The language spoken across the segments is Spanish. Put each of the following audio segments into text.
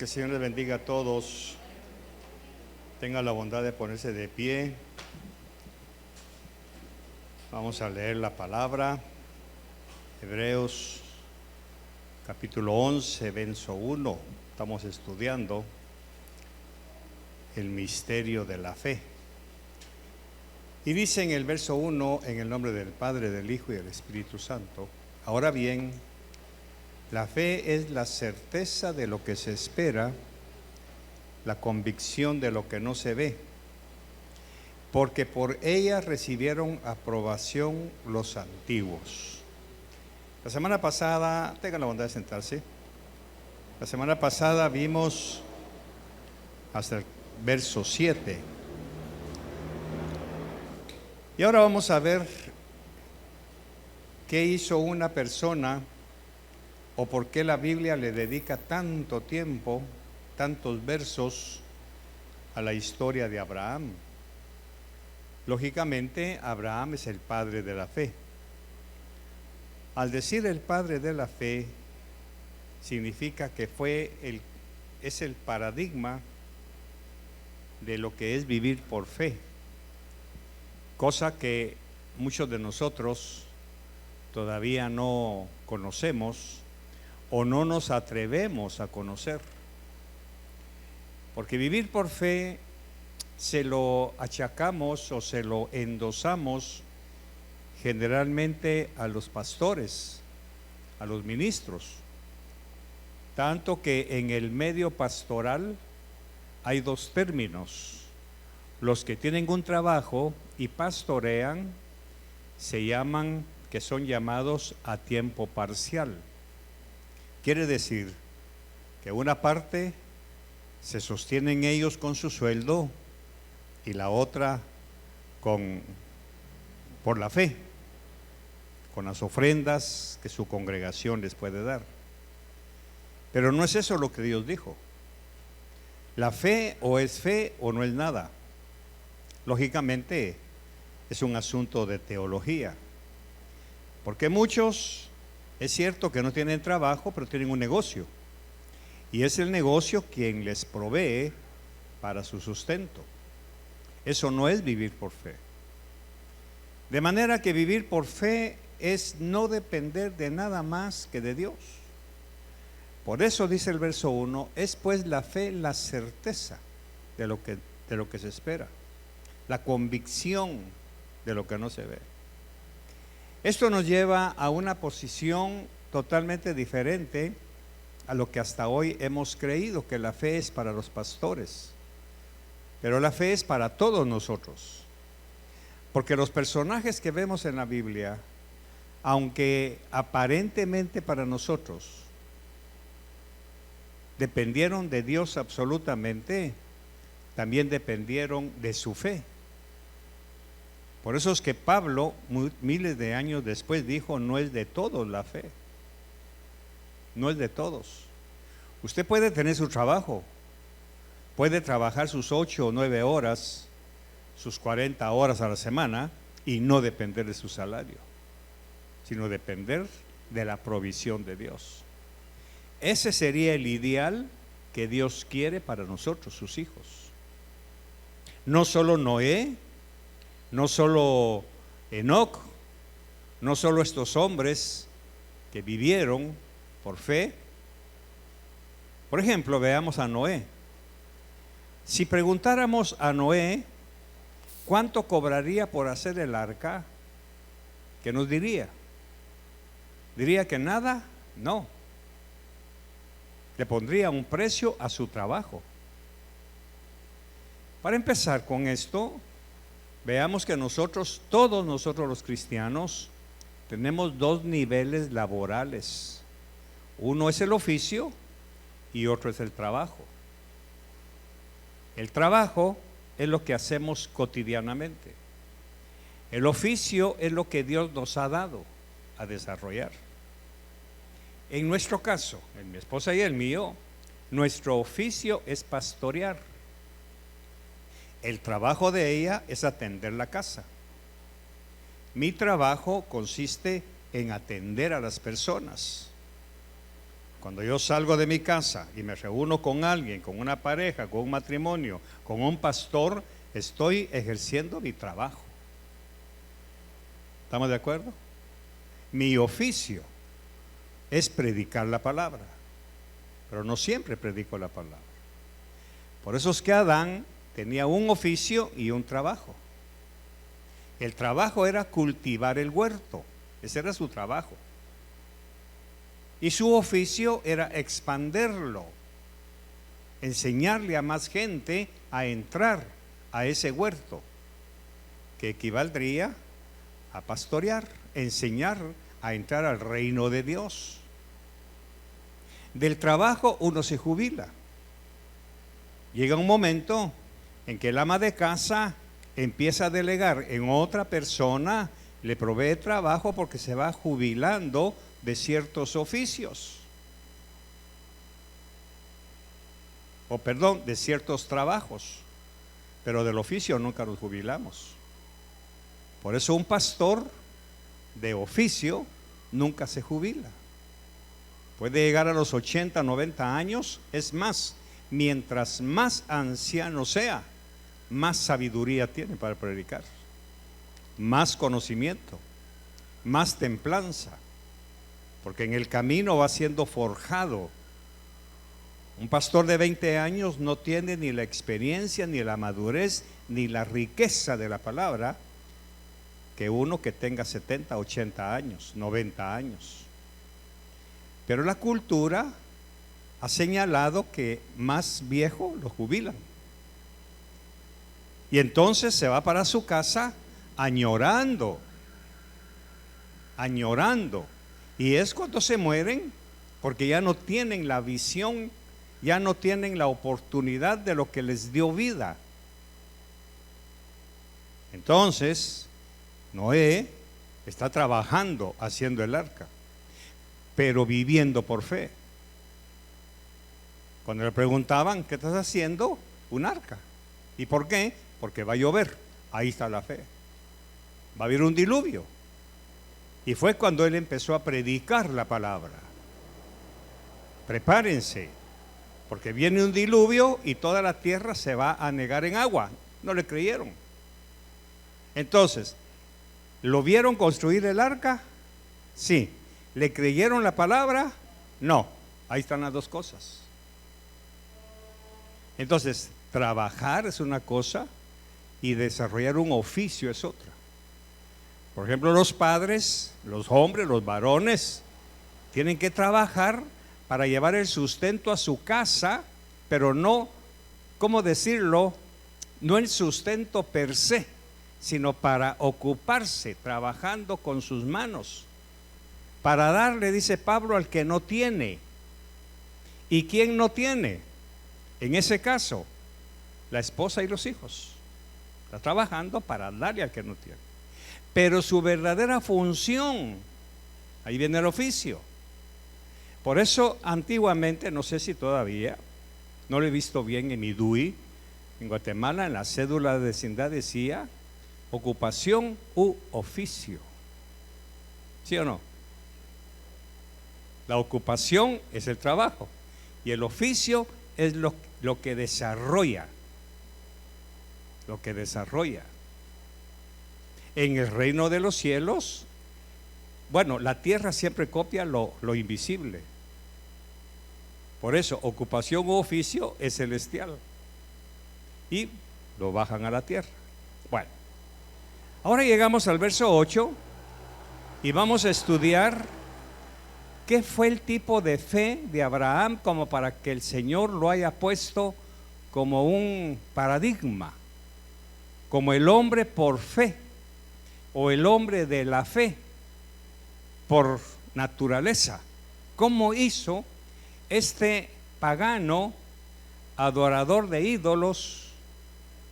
Que el Señor les bendiga a todos. Tenga la bondad de ponerse de pie. Vamos a leer la palabra. Hebreos capítulo 11, verso 1. Estamos estudiando el misterio de la fe. Y dice en el verso 1, en el nombre del Padre, del Hijo y del Espíritu Santo: ahora bien, la fe es la certeza de lo que se espera, la convicción de lo que no se ve, porque por ella recibieron aprobación los antiguos. La semana pasada, tengan la bondad de sentarse. La semana pasada vimos hasta el verso 7. Y ahora vamos a ver qué hizo una persona o por qué la Biblia le dedica tanto tiempo, tantos versos a la historia de Abraham. Lógicamente, Abraham es el padre de la fe. Al decir el padre de la fe, significa que es el paradigma de lo que es vivir por fe, cosa que muchos de nosotros todavía no conocemos o no nos atrevemos a conocer. Porque vivir por fe se lo achacamos o se lo endosamos generalmente a los pastores, a los ministros. Tanto que en el medio pastoral hay dos términos. Los que tienen un trabajo y pastorean son llamados a tiempo parcial. Quiere decir que una parte se sostienen ellos con su sueldo y la otra por la fe, con las ofrendas que su congregación les puede dar. Pero no es eso lo que Dios dijo. La fe o es fe o no es nada. Lógicamente es un asunto de teología, porque muchos, es cierto que no tienen trabajo, pero tienen un negocio. Y es el negocio quien les provee para su sustento. Eso no es vivir por fe. De manera que vivir por fe es no depender de nada más que de Dios. Por eso dice el verso 1, es pues la fe la certeza de lo que se espera, la convicción de lo que no se ve. Esto nos lleva a una posición totalmente diferente a lo que hasta hoy hemos creído, que la fe es para los pastores. Pero la fe es para todos nosotros. Porque los personajes que vemos en la Biblia, aunque aparentemente para nosotros dependieron de Dios absolutamente, también dependieron de su fe. Por eso es que Pablo, miles de años después, dijo: no es de todos la fe. No es de todos. Usted puede tener su trabajo, puede trabajar sus 8 o 9 horas, sus 40 horas a la semana y no depender de su salario, sino depender de la provisión de Dios. Ese sería el ideal que Dios quiere para nosotros, sus hijos. No solo Noé, no solo Enoc, no solo estos hombres que vivieron por fe. Por ejemplo, veamos a Noé. Si preguntáramos a Noé cuánto cobraría por hacer el arca, ¿qué nos diría? ¿Diría que nada? No. Le pondría un precio a su trabajo. Para empezar con esto, veamos que todos nosotros los cristianos, tenemos dos niveles laborales. Uno es el oficio y otro es el trabajo. El trabajo es lo que hacemos cotidianamente. El oficio es lo que Dios nos ha dado a desarrollar. En nuestro caso, en mi esposa y el mío, nuestro oficio es pastorear. El trabajo de ella es atender la casa. Mi trabajo consiste en atender a las personas. Cuando yo salgo de mi casa y me reúno con alguien, con una pareja, con un matrimonio, con un pastor, estoy ejerciendo mi trabajo. ¿Estamos de acuerdo? Mi oficio es predicar la palabra, pero no siempre predico la palabra. Por eso es que Adán tenía un oficio y un trabajo. El trabajo era cultivar el huerto, ese era su trabajo. Y su oficio era expanderlo, enseñarle a más gente a entrar a ese huerto, que equivaldría a pastorear, enseñar a entrar al reino de Dios. Del trabajo uno se jubila. Llega un momento en que el ama de casa empieza a delegar en otra persona, le provee trabajo porque se va jubilando de ciertos oficios. De ciertos trabajos. Pero del oficio nunca nos jubilamos. Por eso un pastor de oficio nunca se jubila. Puede llegar a los 80, 90 años. Es más, mientras más anciano sea, más sabiduría tiene para predicar, más conocimiento, más templanza, porque en el camino va siendo forjado. Un pastor de 20 años no tiene ni la experiencia, ni la madurez, ni la riqueza de la palabra que uno que tenga 70, 80 años, 90 años. Pero la cultura ha señalado que más viejo lo jubilan. Y entonces se va para su casa añorando. Y es cuando se mueren, porque ya no tienen la visión, ya no tienen la oportunidad de lo que les dio vida. Entonces, Noé está trabajando haciendo el arca, pero viviendo por fe. Cuando le preguntaban, ¿qué estás haciendo? Un arca. ¿Y por qué? Porque va a llover. Ahí está la fe. Va a haber un diluvio. Y fue cuando él empezó a predicar la palabra. Prepárense, porque viene un diluvio y toda la tierra se va a anegar en agua. No le creyeron. Entonces, ¿lo vieron construir el arca? Sí. ¿Le creyeron la palabra? No. Ahí están las dos cosas. Entonces, trabajar es una cosa y desarrollar un oficio es otra. Por ejemplo, los padres, los hombres, los varones, tienen que trabajar para llevar el sustento a su casa, pero no, ¿cómo decirlo? No el sustento per se, sino para ocuparse, trabajando con sus manos, para darle, dice Pablo, al que no tiene. ¿Y quién no tiene? En ese caso, la esposa y los hijos. Está trabajando para darle al que no tiene. Pero su verdadera función, ahí viene el oficio. Por eso antiguamente, no sé si todavía, no lo he visto bien en mi DUI, en Guatemala, en la cédula de vecindad decía ocupación u oficio. ¿Sí o no? La ocupación es el trabajo y el oficio es lo que desarrolla. Lo que desarrolla. En el reino de los cielos, bueno, la tierra siempre copia lo invisible. Por eso, ocupación u oficio es celestial. Y lo bajan a la tierra. Bueno, ahora llegamos al verso 8 y vamos a estudiar qué fue el tipo de fe de Abraham como para que el Señor lo haya puesto como un paradigma, como el hombre por fe o el hombre de la fe por naturaleza. ¿Cómo hizo este pagano adorador de ídolos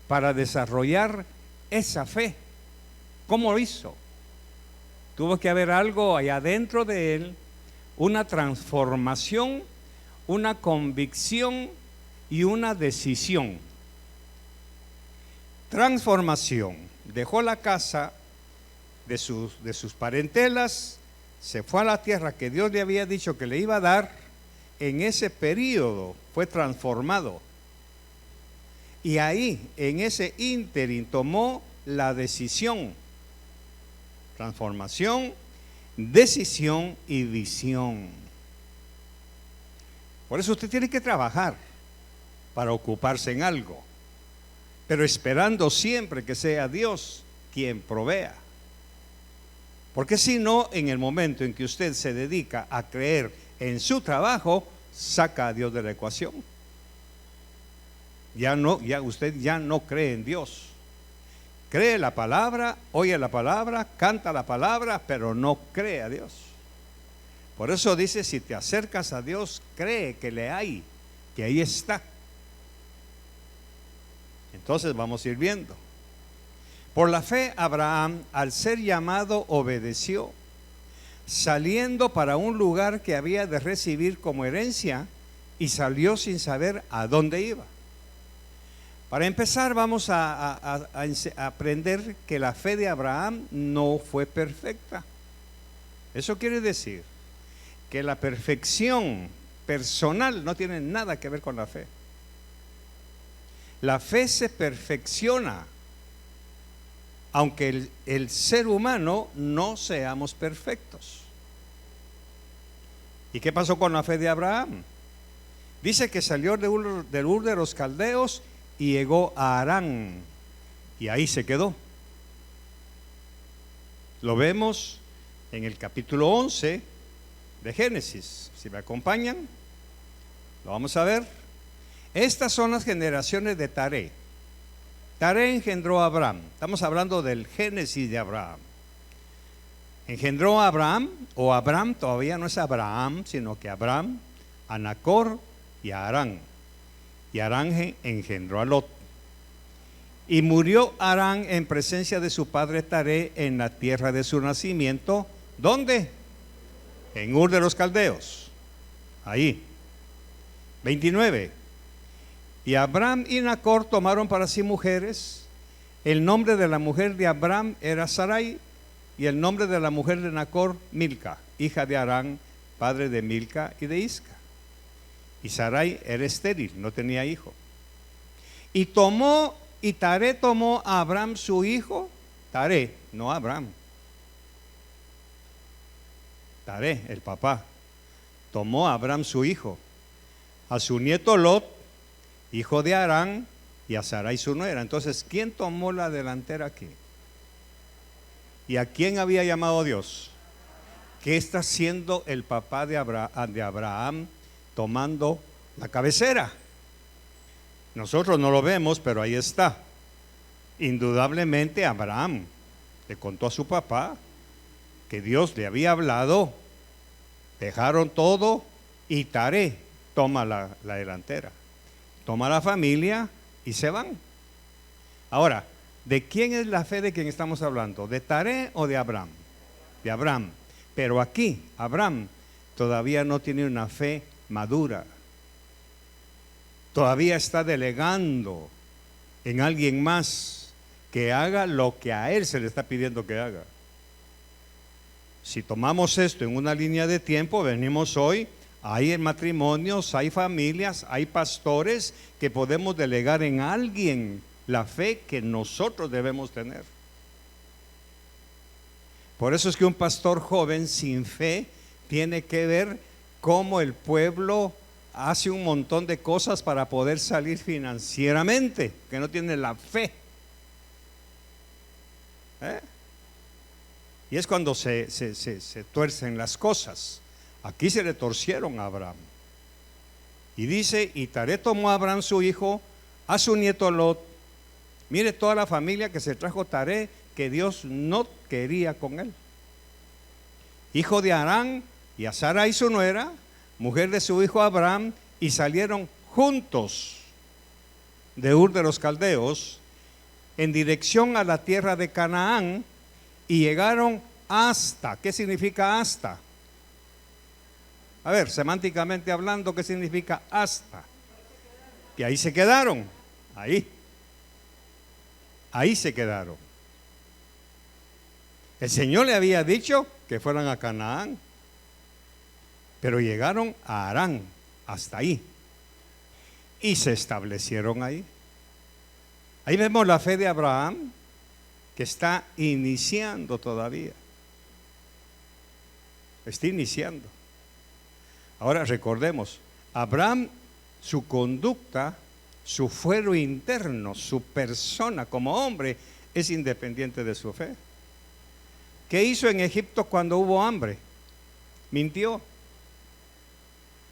para desarrollar esa fe? ¿Cómo lo hizo? Tuvo que haber algo allá dentro de él, una transformación, una convicción y una decisión. Transformación. Dejó la casa de sus parentelas, se fue a la tierra que Dios le había dicho que le iba a dar en ese periodo fue transformado. Y ahí, en ese ínterin, tomó la decisión. Transformación, decisión y visión. Por eso usted tiene que trabajar para ocuparse en algo, pero esperando siempre que sea Dios quien provea. Porque si no, en el momento en que usted se dedica a creer en su trabajo, saca a Dios de la ecuación. Usted ya no cree en Dios. Cree la palabra, oye la palabra, canta la palabra, pero no cree a Dios. Por eso dice, si te acercas a Dios, cree que le hay, que ahí está. Entonces vamos a ir viendo. Por la fe, Abraham, al ser llamado, obedeció, saliendo para un lugar que había de recibir como herencia, y salió sin saber a dónde iba. Para empezar, vamos a aprender que la fe de Abraham no fue perfecta. Eso quiere decir que la perfección personal no tiene nada que ver con la fe. La fe se perfecciona, aunque el ser humano no seamos perfectos. ¿Y qué pasó con la fe de Abraham? Dice que salió del Ur de los Caldeos y llegó a Harán, y ahí se quedó. Lo vemos en el capítulo 11 de Génesis. Si me acompañan, lo vamos a ver. Estas son las generaciones de Taré. Taré engendró a Abraham. Estamos hablando del Génesis de Abraham. Engendró a Abraham, o Abraham todavía no es Abraham, sino que Abraham, a Nacor y a Harán. Y Harán engendró a Lot. Y murió Harán en presencia de su padre Taré en la tierra de su nacimiento. ¿Dónde? En Ur de los Caldeos. Ahí. 29. Y Abraham y Nacor tomaron para sí mujeres. El nombre de la mujer de Abraham era Sarai, y el nombre de la mujer de Nacor, Milca, hija de Harán, padre de Milca y de Isca. Y Sarai era estéril, no tenía hijo. Y Taré tomó a Abraham su hijo. Taré, no Abraham. Taré, el papá, tomó a Abraham su hijo, a su nieto Lot, hijo de Harán, y a Sarai su nuera. Entonces, ¿quién tomó la delantera aquí? ¿Y a quién había llamado Dios? ¿Qué está haciendo el papá de Abraham tomando la cabecera? Nosotros no lo vemos, pero ahí está. Indudablemente Abraham le contó a su papá que Dios le había hablado. Dejaron todo y Taré toma la delantera, toma la familia y se van. Ahora, ¿de quién es la fe de quien estamos hablando? ¿De Taré o de Abraham? De Abraham. Pero aquí Abraham todavía no tiene una fe madura. Todavía está delegando en alguien más que haga lo que a él se le está pidiendo que haga. Si tomamos esto en una línea de tiempo, venimos hoy, hay matrimonios, hay familias, hay pastores que podemos delegar en alguien la fe que nosotros debemos tener. Por eso es que un pastor joven sin fe tiene que ver cómo el pueblo hace un montón de cosas para poder salir financieramente, que no tiene la fe. Y es cuando se tuercen las cosas. Aquí se le torcieron a Abraham. Y dice, y Taré tomó a Abraham su hijo, a su nieto Lot. Mire toda la familia que se trajo Taré, que Dios no quería con él. Hijo de Harán, y a Sarai su nuera, mujer de su hijo Abraham, y salieron juntos de Ur de los Caldeos en dirección a la tierra de Canaán, y llegaron hasta. ¿Qué significa hasta? A ver, semánticamente hablando, ¿qué significa hasta? Que ahí se quedaron. Ahí se quedaron. El Señor le había dicho que fueran a Canaán, pero llegaron a Harán. hasta ahí. Y se establecieron ahí. Ahí vemos la fe de Abraham, que está iniciando todavía. Está iniciando. Ahora recordemos, Abraham, su conducta, su fuero interno, su persona como hombre, es independiente de su fe. ¿Qué hizo en Egipto cuando hubo hambre? Mintió.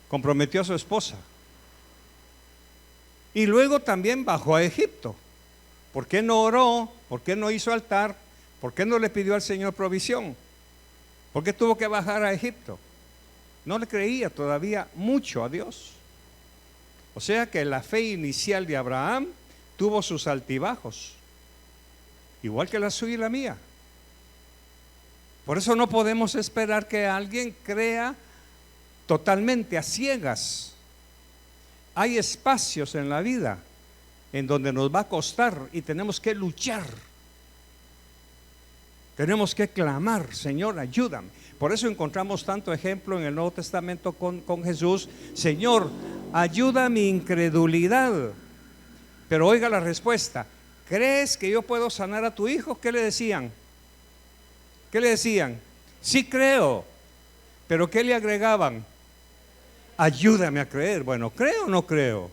Comprometió a su esposa. Y luego también bajó a Egipto. ¿Por qué no oró? ¿Por qué no hizo altar? ¿Por qué no le pidió al Señor provisión? ¿Por qué tuvo que bajar a Egipto? No le creía todavía mucho a Dios. O sea que la fe inicial de Abraham tuvo sus altibajos, igual que la suya y la mía. Por eso no podemos esperar que alguien crea totalmente a ciegas. Hay espacios en la vida en donde nos va a costar y tenemos que luchar. Tenemos que clamar, Señor, ayúdame. Por eso encontramos tanto ejemplo en el Nuevo Testamento con Jesús. Señor, ayuda mi incredulidad. Pero oiga la respuesta. ¿Crees que yo puedo sanar a tu hijo? ¿Qué le decían? ¿Qué le decían? Sí creo. ¿Pero qué le agregaban? Ayúdame a creer. Bueno, ¿creo o no creo?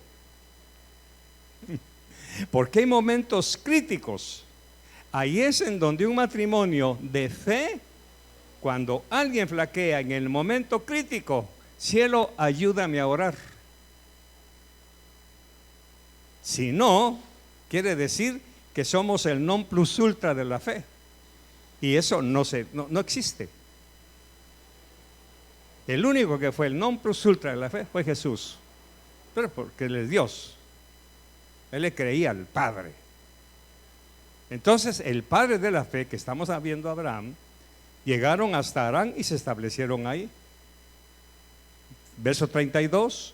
Porque hay momentos críticos. Ahí es en donde un matrimonio de fe, cuando alguien flaquea en el momento crítico, cielo, ayúdame a orar. Si no, quiere decir que somos el non plus ultra de la fe. Y eso no existe. El único que fue el non plus ultra de la fe fue Jesús. Pero porque Él es Dios. Él le creía al Padre. Entonces el padre de la fe que estamos viendo, Abraham, llegaron hasta Harán y se establecieron ahí. Verso 32,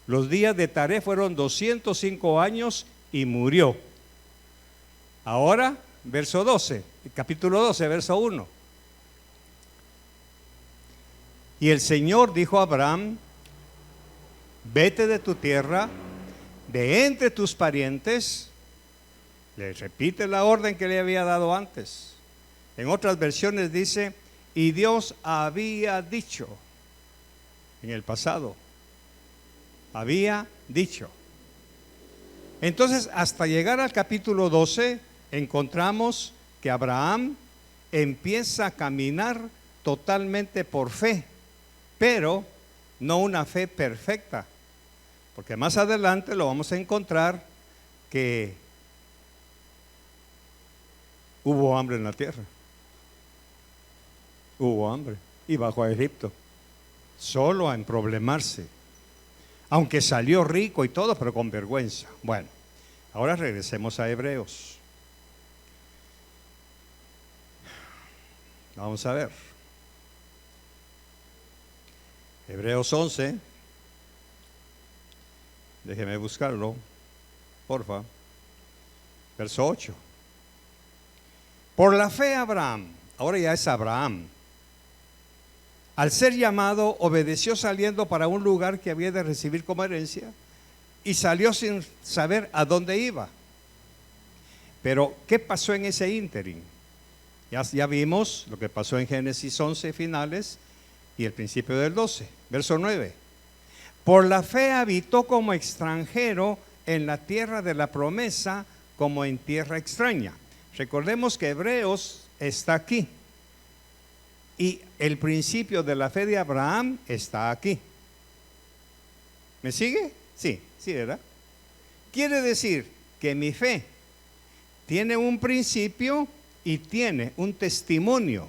los días de Taré fueron 205 años y murió. Ahora, verso 12, capítulo 12, verso 1. Y el Señor dijo a Abraham, vete de tu tierra, de entre tus parientes. Le repite la orden que le había dado antes. En otras versiones dice, y Dios había dicho, en el pasado, había dicho. Entonces, hasta llegar al capítulo 12, encontramos que Abraham empieza a caminar totalmente por fe, pero no una fe perfecta, porque más adelante lo vamos a encontrar que hubo hambre en la tierra. Hubo hambre y bajó a Egipto, solo a emproblemarse, aunque salió rico y todo, pero con vergüenza. Bueno, ahora regresemos a Hebreos. Vamos a ver. Hebreos 11. Déjeme buscarlo, porfa. Verso 8. Por la fe Abraham, ahora ya es Abraham, al ser llamado, obedeció saliendo para un lugar que había de recibir como herencia y salió sin saber a dónde iba. Pero, ¿qué pasó en ese ínterin? Ya vimos lo que pasó en Génesis 11 finales y el principio del 12, verso 9. Por la fe habitó como extranjero en la tierra de la promesa, como en tierra extraña. Recordemos que Hebreos está aquí y el principio de la fe de Abraham está aquí. ¿Me sigue? Sí, ¿verdad? Quiere decir que mi fe tiene un principio y tiene un testimonio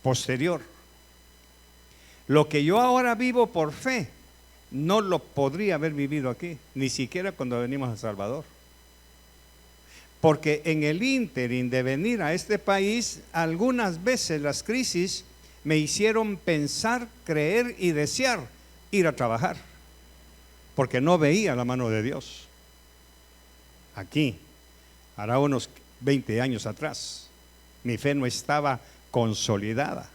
posterior. Lo que yo ahora vivo por fe, no lo podría haber vivido aquí, ni siquiera cuando venimos a Salvador. Porque en el ínterin de venir a este país, algunas veces las crisis me hicieron pensar, creer y desear ir a trabajar, porque no veía la mano de Dios. Aquí, hará unos 20 años atrás, mi fe no estaba consolidada.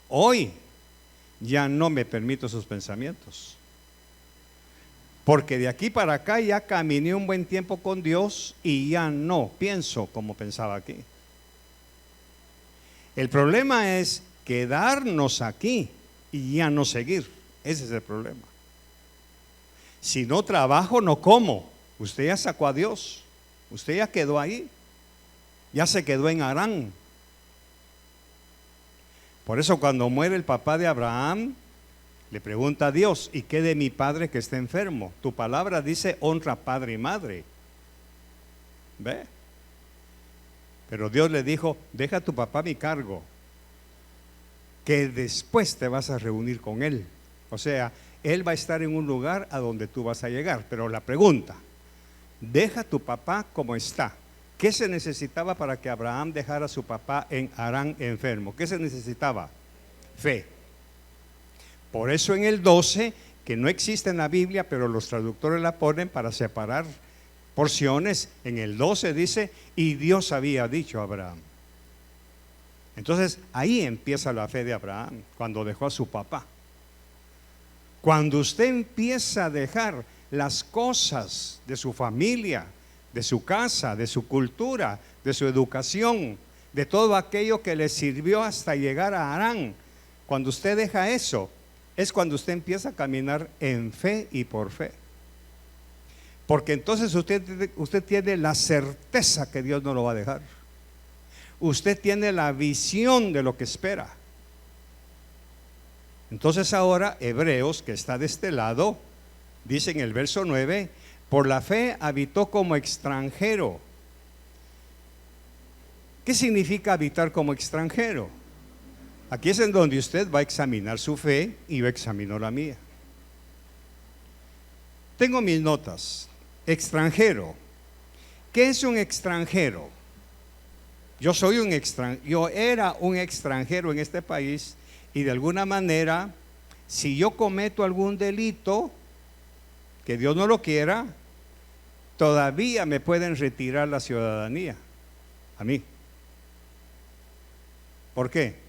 Hoy ya no me permito esos pensamientos. Porque de aquí para acá ya caminé un buen tiempo con Dios y ya no pienso como pensaba aquí. El problema es quedarnos aquí y ya no seguir. Ese es el problema. Si no trabajo, no como. Usted ya sacó a Dios. Usted ya quedó ahí. Ya se quedó en Harán. Por eso cuando muere el papá de Abraham, le pregunta a Dios: ¿y qué de mi padre que está enfermo? Tu palabra dice: honra padre y madre. ¿Ve? Pero Dios le dijo: deja a tu papá a mi cargo, que después te vas a reunir con él. O sea, él va a estar en un lugar a donde tú vas a llegar. Pero la pregunta: deja a tu papá como está. ¿Qué se necesitaba para que Abraham dejara a su papá en Harán enfermo? ¿Qué se necesitaba? Fe. Por eso en el 12, que no existe en la Biblia, pero los traductores la ponen para separar porciones, en el 12 dice: y Dios había dicho a Abraham. Entonces ahí empieza la fe de Abraham, cuando dejó a su papá. Cuando usted empieza a dejar las cosas de su familia, de su casa, de su cultura, de su educación, de todo aquello que le sirvió hasta llegar a Harán, cuando usted deja eso, es cuando usted empieza a caminar en fe y por fe. Porque entonces usted tiene la certeza que Dios no lo va a dejar. Usted tiene la visión de lo que espera. Entonces ahora Hebreos, que está de este lado, dice en el verso 9: por la fe habitó como extranjero. ¿Qué significa habitar como extranjero? Aquí es en donde usted va a examinar su fe y yo examino la mía. Tengo mis notas. Extranjero. ¿Qué es un extranjero? Yo era un extranjero en este país y de alguna manera, si yo cometo algún delito, que Dios no lo quiera, todavía me pueden retirar la ciudadanía a mí. ¿Por qué?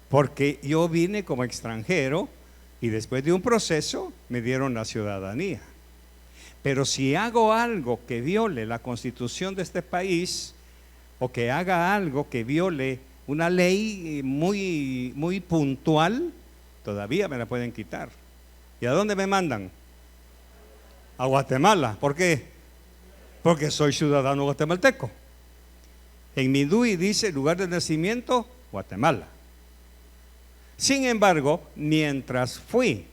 Porque yo vine como extranjero y después de un proceso me dieron la ciudadanía. Pero si hago algo que viole la constitución de este país, o que haga algo que viole una ley muy puntual, todavía me la pueden quitar. ¿Y a dónde me mandan? A Guatemala. ¿Por qué? Porque soy ciudadano guatemalteco. En mi DUI dice lugar de nacimiento, Guatemala. Sin embargo, mientras fui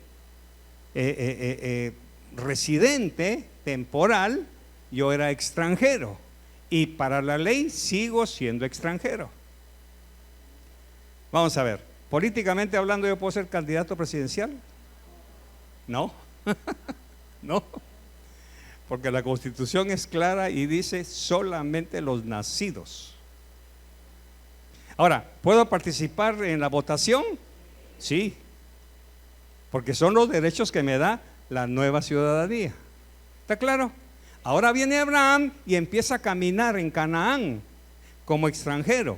residente temporal, yo era extranjero. Y para la ley sigo siendo extranjero. Vamos a ver, políticamente hablando, ¿yo puedo ser candidato presidencial? No, no, porque la Constitución es clara y dice solamente los nacidos. Ahora, ¿puedo participar en la votación? Sí, porque son los derechos que me da la nueva ciudadanía. ¿Está claro? Ahora viene Abraham y empieza a caminar en Canaán como extranjero.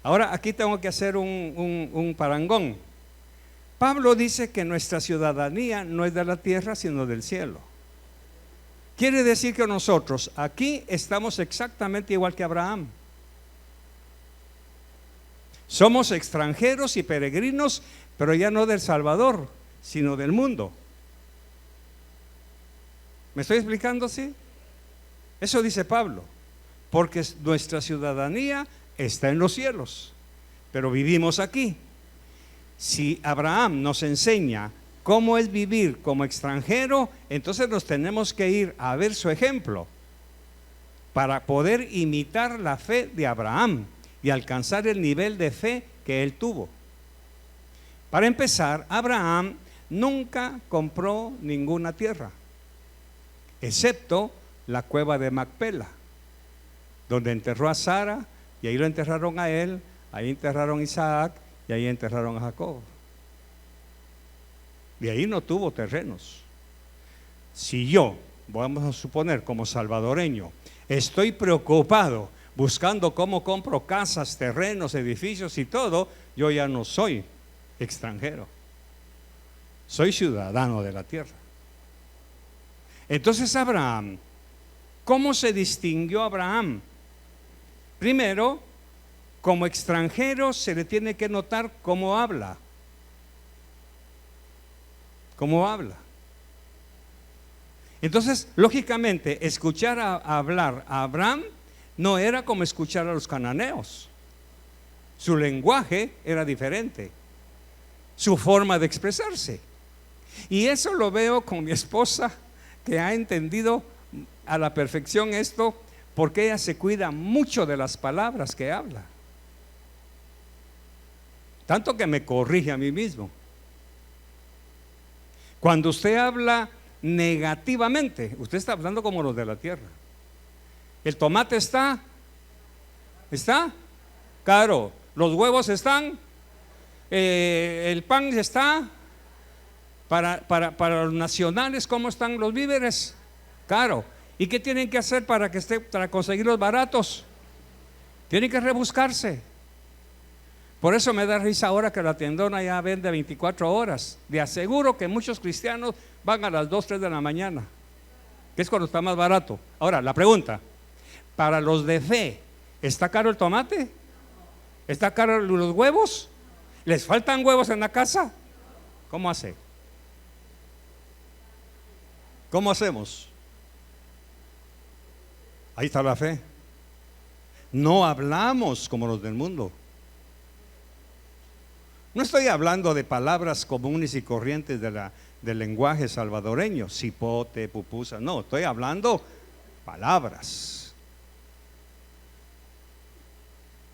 Ahora aquí tengo que hacer un parangón. Pablo dice que nuestra ciudadanía no es de la tierra sino del cielo. Quiere decir que nosotros aquí estamos exactamente igual que Abraham. Somos extranjeros y peregrinos, pero ya no del Salvador, sino del mundo. ¿Me estoy explicando, sí? Eso dice Pablo, porque nuestra ciudadanía está en los cielos, pero vivimos aquí. Si Abraham nos enseña cómo es vivir como extranjero, entonces nos tenemos que ir a ver su ejemplo para poder imitar la fe de Abraham y alcanzar el nivel de fe que él tuvo. Para empezar, Abraham nunca compró ninguna tierra, excepto la cueva de Macpela, donde enterró a Sara, y ahí lo enterraron a él, ahí enterraron a Isaac, y ahí enterraron a Jacob. Y ahí no tuvo terrenos. Si yo, vamos a suponer como salvadoreño, estoy preocupado buscando cómo compro casas, terrenos, edificios y todo, yo ya no soy extranjero. soy ciudadano de la tierra. Entonces Abraham, ¿cómo se distinguió Abraham? Primero, como extranjero se le tiene que notar cómo habla. ¿Cómo habla? Entonces, lógicamente, escuchar hablar a Abraham no era como escuchar a los cananeos. Su lenguaje era diferente, su forma de expresarse. Y eso lo veo con mi esposa, que ha entendido a la perfección esto, porque ella se cuida mucho de las palabras que habla. Tanto que me corrige a mí mismo. Cuando usted habla negativamente, usted está hablando como los de la tierra. El tomate está caro, los huevos están, el pan está, para los nacionales, ¿cómo están los víveres? Caro. ¿Y qué tienen que hacer para conseguirlos baratos? Tienen que rebuscarse. Por eso me da risa ahora que la tiendona ya vende 24 horas. Le aseguro que muchos cristianos van a las 2, 3 de la mañana, que es cuando está más barato. Ahora, la pregunta, para los de fe, ¿está caro el tomate? ¿Está caro los huevos? ¿Les faltan huevos en la casa? ¿Cómo hace? ¿Cómo hacemos? Ahí está la fe. No hablamos como los del mundo. No estoy hablando de palabras comunes y corrientes del lenguaje salvadoreño, cipote, pupusa. No, estoy hablando palabras.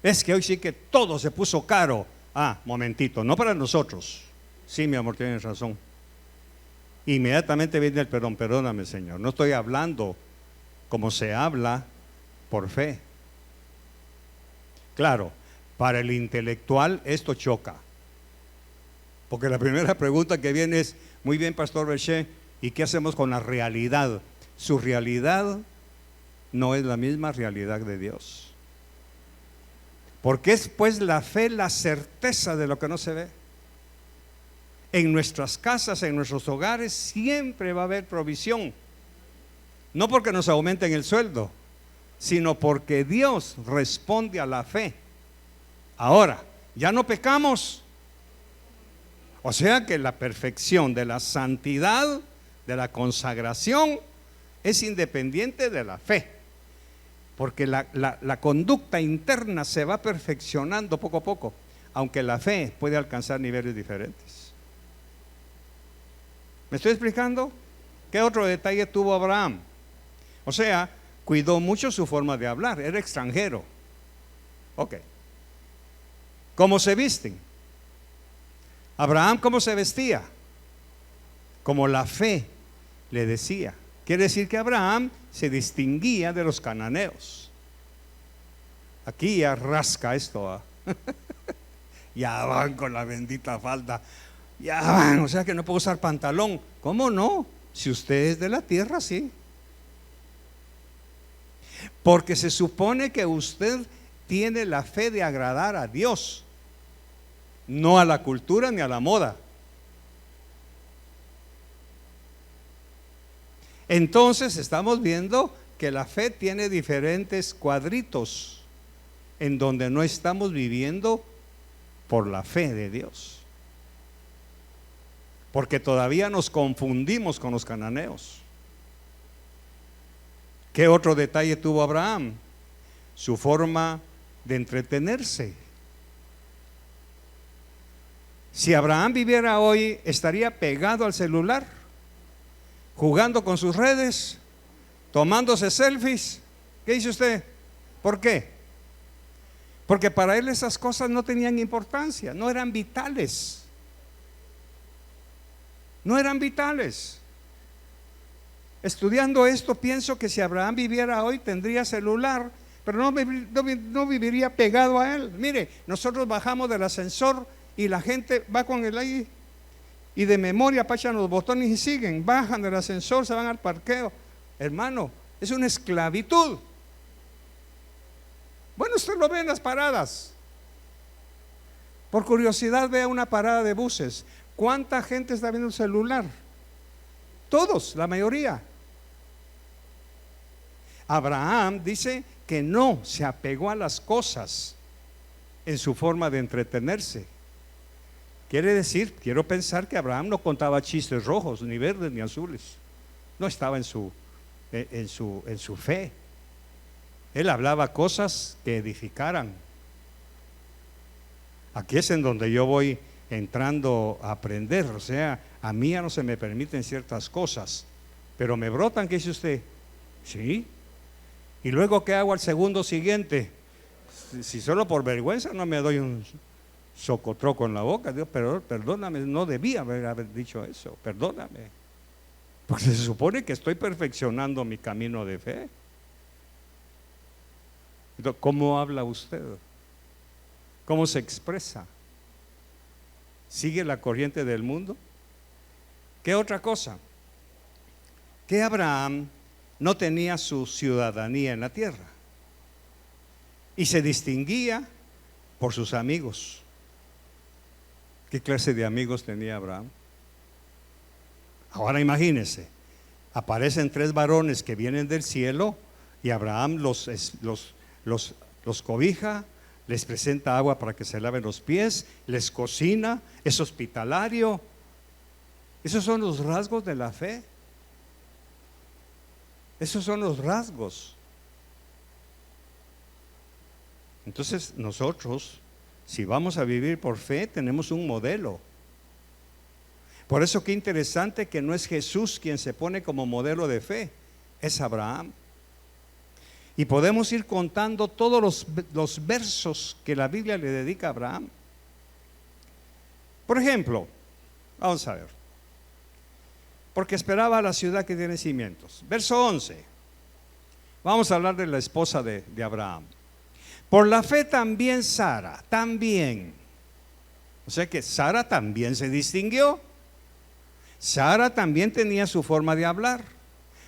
Es que hoy sí que todo se puso caro. Ah, momentito, no para nosotros. Sí, mi amor, tienes razón. Inmediatamente viene el perdón. Perdóname, Señor. No estoy hablando como se habla por fe. Claro, para el intelectual esto choca. Porque la primera pregunta que viene es: muy bien, Pastor Berché, ¿y qué hacemos con la realidad? Su realidad no es la misma realidad de Dios. Porque es pues la fe la certeza de lo que no se ve. En nuestras casas, en nuestros hogares, siempre va a haber provisión. No porque nos aumenten el sueldo, sino porque Dios responde a la fe. Ahora, ya no pecamos. O sea que la perfección de la santidad, de la consagración, es independiente de la fe. Porque la conducta interna se va perfeccionando poco a poco, aunque la fe puede alcanzar niveles diferentes. ¿Me estoy explicando? ¿Qué otro detalle tuvo Abraham? O sea, cuidó mucho su forma de hablar, era extranjero. Ok. ¿Cómo se visten? Abraham, ¿cómo se vestía? Como la fe le decía. Quiere decir que Abraham se distinguía de los cananeos. Aquí ya rasca esto, ¿eh? Ya van con la bendita falda. Ya van, o sea que no puedo usar pantalón. ¿Cómo no? Si usted es de la tierra, sí. Porque se supone que usted tiene la fe de agradar a Dios, no a la cultura ni a la moda. Entonces estamos viendo que la fe tiene diferentes cuadritos en donde no estamos viviendo por la fe de Dios, porque todavía nos confundimos con los cananeos. ¿Qué otro detalle tuvo Abraham? Su forma de entretenerse. Si Abraham viviera hoy, estaría pegado al celular, jugando con sus redes, tomándose selfies. ¿Qué dice usted? ¿Por qué? Porque para él esas cosas no tenían importancia, no eran vitales. No eran vitales. Estudiando esto, pienso que si Abraham viviera hoy tendría celular, pero no viviría pegado a él. Mire, nosotros bajamos del ascensor y la gente va con el ahí y de memoria apachan los botones y siguen, bajan del ascensor, se van al parqueo. Hermano, es una esclavitud. Bueno, usted lo ve en las paradas. Por curiosidad, vea una parada de buses. ¿Cuánta gente está viendo el celular? Todos, la mayoría. Abraham dice que no se apegó a las cosas en su forma de entretenerse. Quiere decir, quiero pensar que Abraham no contaba chistes rojos, ni verdes, ni azules. No estaba en su fe. Él hablaba cosas que edificaran. Aquí es en donde yo voy entrando a aprender. O sea, a mí ya no se me permiten ciertas cosas, pero me brotan. ¿Qué dice usted? Sí. Y luego, ¿qué hago al segundo siguiente? Si solo por vergüenza no me doy un socotroco en la boca. Dios, pero perdóname, no debía haber dicho eso. Perdóname. Porque se supone que estoy perfeccionando mi camino de fe. Entonces, ¿cómo habla usted? ¿Cómo se expresa? ¿Sigue la corriente del mundo? ¿Qué otra cosa? Que Abraham no tenía su ciudadanía en la tierra y se distinguía por sus amigos. ¿Qué clase de amigos tenía Abraham? Ahora imagínense, aparecen 3 varones que vienen del cielo y Abraham los cobija, les presenta agua para que se laven los pies, les cocina, es hospitalario. Esos son los rasgos de la fe. Esos son los rasgos. Entonces nosotros, si vamos a vivir por fe, tenemos un modelo. Por eso qué interesante que no es Jesús quien se pone como modelo de fe, es Abraham. Y podemos ir contando todos los versos que la Biblia le dedica a Abraham. Por ejemplo, vamos a ver. Porque esperaba a la ciudad que tiene cimientos. Verso 11. Vamos a hablar de la esposa de Abraham. Por la fe también Sara, también. O sea que Sara también se distinguió. Sara también tenía su forma de hablar.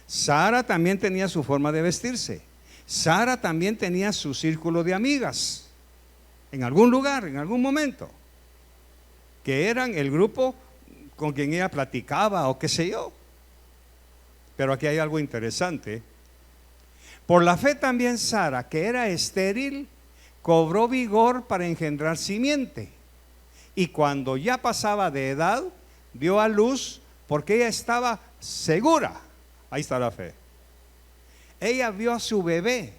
Sara también tenía su forma de vestirse. Sara también tenía su círculo de amigas. En algún lugar, en algún momento. Que eran el grupo con quien ella platicaba o qué sé yo. Pero aquí hay algo interesante. Por la fe también Sara, que era estéril, cobró vigor para engendrar simiente. Y cuando ya pasaba de edad, dio a luz porque ella estaba segura. Ahí está la fe. Ella vio a su bebé.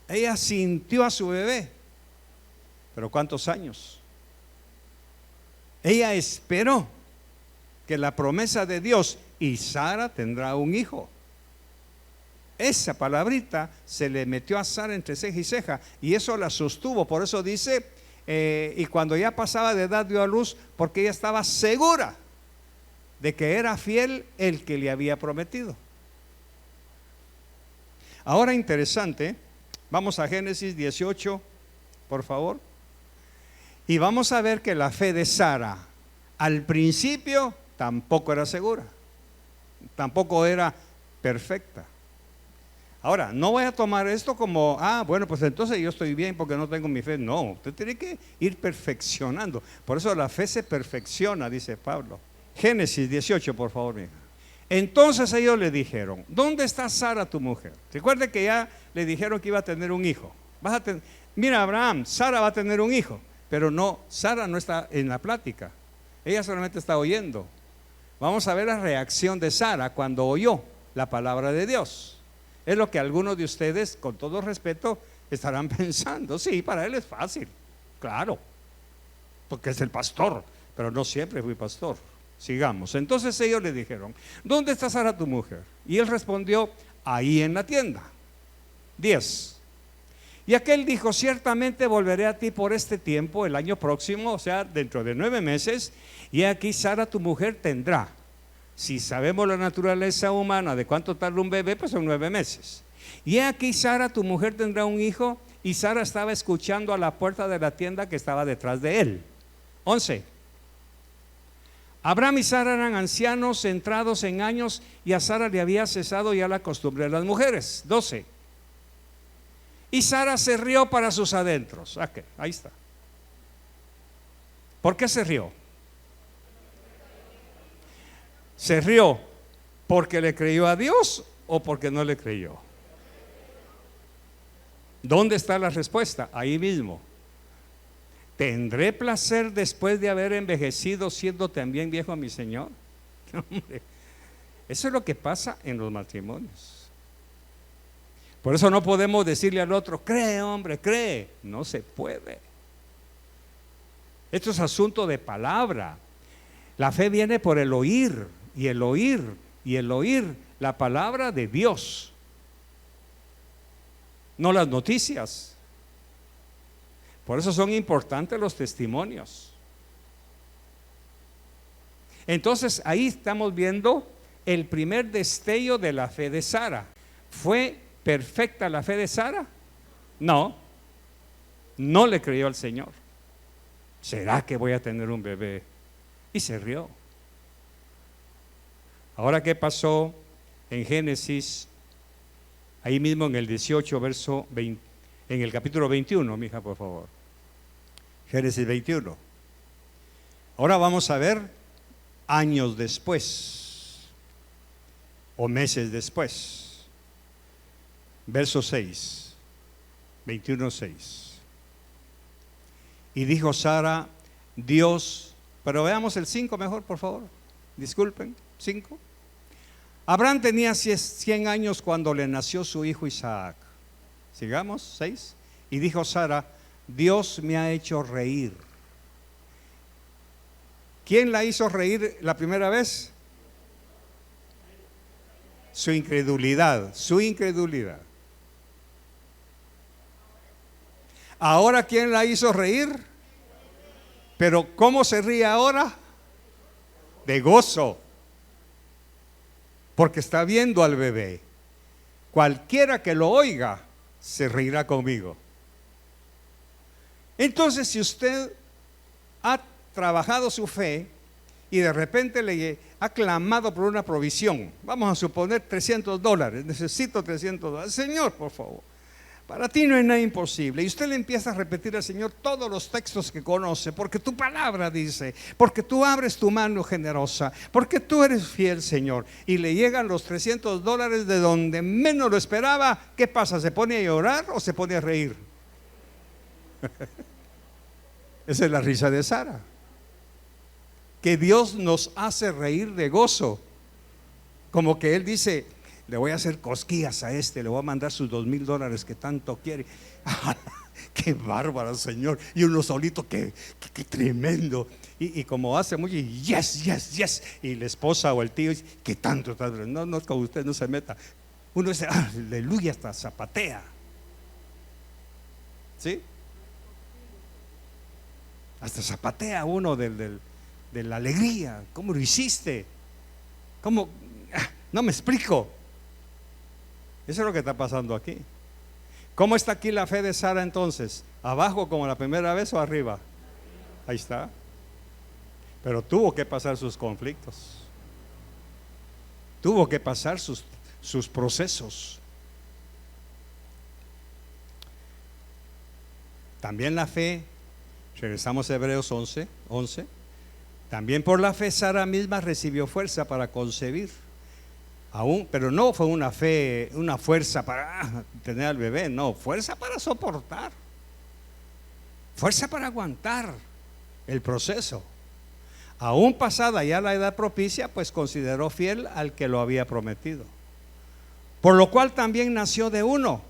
Ella sintió a su bebé. ¿Pero cuántos años? Ella esperó que la promesa de Dios, y Sara tendrá un hijo. Esa palabrita se le metió a Sara entre ceja y ceja, y eso la sostuvo. Por eso dice, y cuando ya pasaba de edad dio a luz, porque ella estaba segura de que era fiel el que le había prometido. Ahora interesante, vamos a Génesis 18, por favor. Y vamos a ver que la fe de Sara al principio tampoco era segura, tampoco era perfecta. Ahora, no voy a tomar esto como, bueno, pues entonces yo estoy bien porque no tengo mi fe. No, usted tiene que ir perfeccionando. Por eso la fe se perfecciona, dice Pablo. Génesis 18, por favor, mi hija. Entonces ellos le dijeron, ¿dónde está Sara tu mujer? Recuerde que ya le dijeron que iba a tener un hijo. Mira, Abraham, Sara va a tener un hijo. Pero no, Sara no está en la plática. Ella solamente está oyendo. Vamos a ver la reacción de Sara cuando oyó la palabra de Dios. Es lo que algunos de ustedes, con todo respeto, estarán pensando. Sí, para él es fácil, claro, porque es el pastor, pero no siempre fui pastor. Sigamos. Entonces ellos le dijeron, ¿dónde está Sara tu mujer? Y él respondió, ahí en la tienda. 10. Y aquel dijo, ciertamente volveré a ti por este tiempo, el año próximo, o sea, dentro de 9 meses, y aquí Sara tu mujer tendrá. Si sabemos la naturaleza humana de cuánto tarda un bebé, pues son 9 meses. Y aquí Sara tu mujer tendrá un hijo, y Sara estaba escuchando a la puerta de la tienda que estaba detrás de él. 11. Abraham y Sara eran ancianos, entrados en años, y a Sara le había cesado ya la costumbre de las mujeres. 12. Y Sara se rió para sus adentros. Ahí está. ¿Por qué se rió? ¿Se rió porque le creyó a Dios o porque no le creyó? ¿Dónde está la respuesta? Ahí mismo. ¿Tendré placer después de haber envejecido siendo también viejo a mi Señor? Hombre, eso es lo que pasa en los matrimonios. Por eso no podemos decirle al otro, cree hombre, cree. No se puede. Esto es asunto de palabra. La fe viene por el oír, y el oír, y el oír la palabra de Dios, no las noticias. Por eso son importantes los testimonios. Entonces ahí estamos viendo el primer destello de la fe de Sara. ¿Fue perfecta la fe de Sara? No, no le creyó al Señor. ¿Será que voy a tener un bebé? Y se rió. Ahora, ¿qué pasó en Génesis? Ahí mismo en el 18, verso 20, en el capítulo 21, mija, por favor. Génesis 21. Ahora vamos a ver años después o meses después. Verso 6, 21:6. Y dijo Sara, Dios, pero veamos el 5 mejor, por favor. Disculpen, 5. Abraham tenía 100 años cuando le nació su hijo Isaac. Sigamos, 6. Y dijo Sara, Dios me ha hecho reír. ¿Quién la hizo reír la primera vez? Su incredulidad, su incredulidad. Ahora, ¿quién la hizo reír? Pero ¿cómo se ríe ahora? De gozo, porque está viendo al bebé. Cualquiera que lo oiga se reirá conmigo. Entonces, si usted ha trabajado su fe y de repente le ha clamado por una provisión, vamos a suponer $300, necesito $300, Señor, por favor, para ti no hay nada imposible. Y usted le empieza a repetir al Señor todos los textos que conoce, porque tu palabra dice, porque tú abres tu mano generosa, porque tú eres fiel, Señor. Y le llegan los $300 de donde menos lo esperaba. ¿Qué pasa? ¿Se pone a llorar o se pone a reír? Esa es la risa de Sara. Que Dios nos hace reír de gozo. Como que Él dice, le voy a hacer cosquillas a este, le voy a mandar sus $2,000 que tanto quiere. ¡Qué bárbaro, Señor! Y uno solito, ¡qué tremendo! Y como hace mucho, yes, yes, yes. Y la esposa o el tío dice, ¿qué tanto? No, con usted no se meta. Uno dice, aleluya, hasta zapatea. ¿Sí? Hasta zapatea uno de la alegría. ¿Cómo lo hiciste? ¿Cómo? No me explico. Eso es lo que está pasando aquí. ¿Cómo está aquí la fe de Sara entonces? ¿Abajo como la primera vez o arriba? Ahí está. Pero tuvo que pasar sus conflictos. Tuvo que pasar sus procesos. También la fe, regresamos a Hebreos 11. También por la fe Sara misma recibió fuerza para concebir. Pero no fue una fe, una fuerza para tener al bebé, no, fuerza para soportar, fuerza para aguantar el proceso. Aún pasada ya la edad propicia, pues consideró fiel al que lo había prometido. Por lo cual también nació de uno,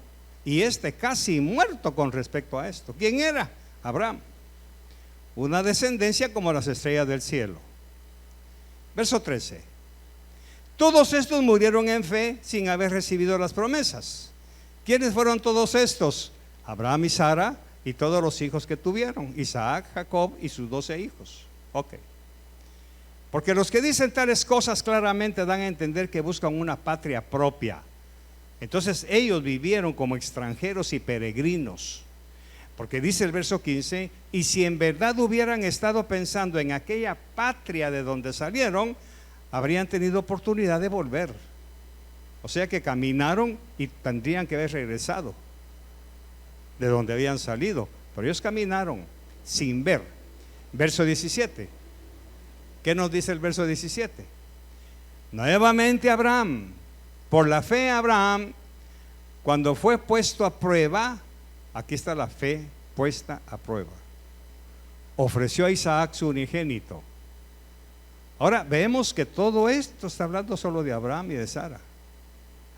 y casi muerto con respecto a esto. ¿Quién era? Abraham. Una descendencia como las estrellas del cielo. Verso 13. Todos estos murieron en fe sin haber recibido las promesas. ¿Quiénes fueron todos estos? Abraham y Sara y todos los hijos que tuvieron, Isaac, Jacob y sus 12 hijos. Ok. Porque los que dicen tales cosas claramente dan a entender que buscan una patria propia. Entonces ellos vivieron como extranjeros y peregrinos. Porque dice el verso 15, y si en verdad hubieran estado pensando en aquella patria de donde salieron, habrían tenido oportunidad de volver. O sea que caminaron y tendrían que haber regresado de donde habían salido, pero ellos caminaron sin ver. Verso 17. ¿Qué nos dice el verso 17? Nuevamente Abraham, por la fe Abraham, cuando fue puesto a prueba, aquí está la fe puesta a prueba, ofreció a Isaac su unigénito. Ahora vemos que todo esto está hablando solo de Abraham y de Sara.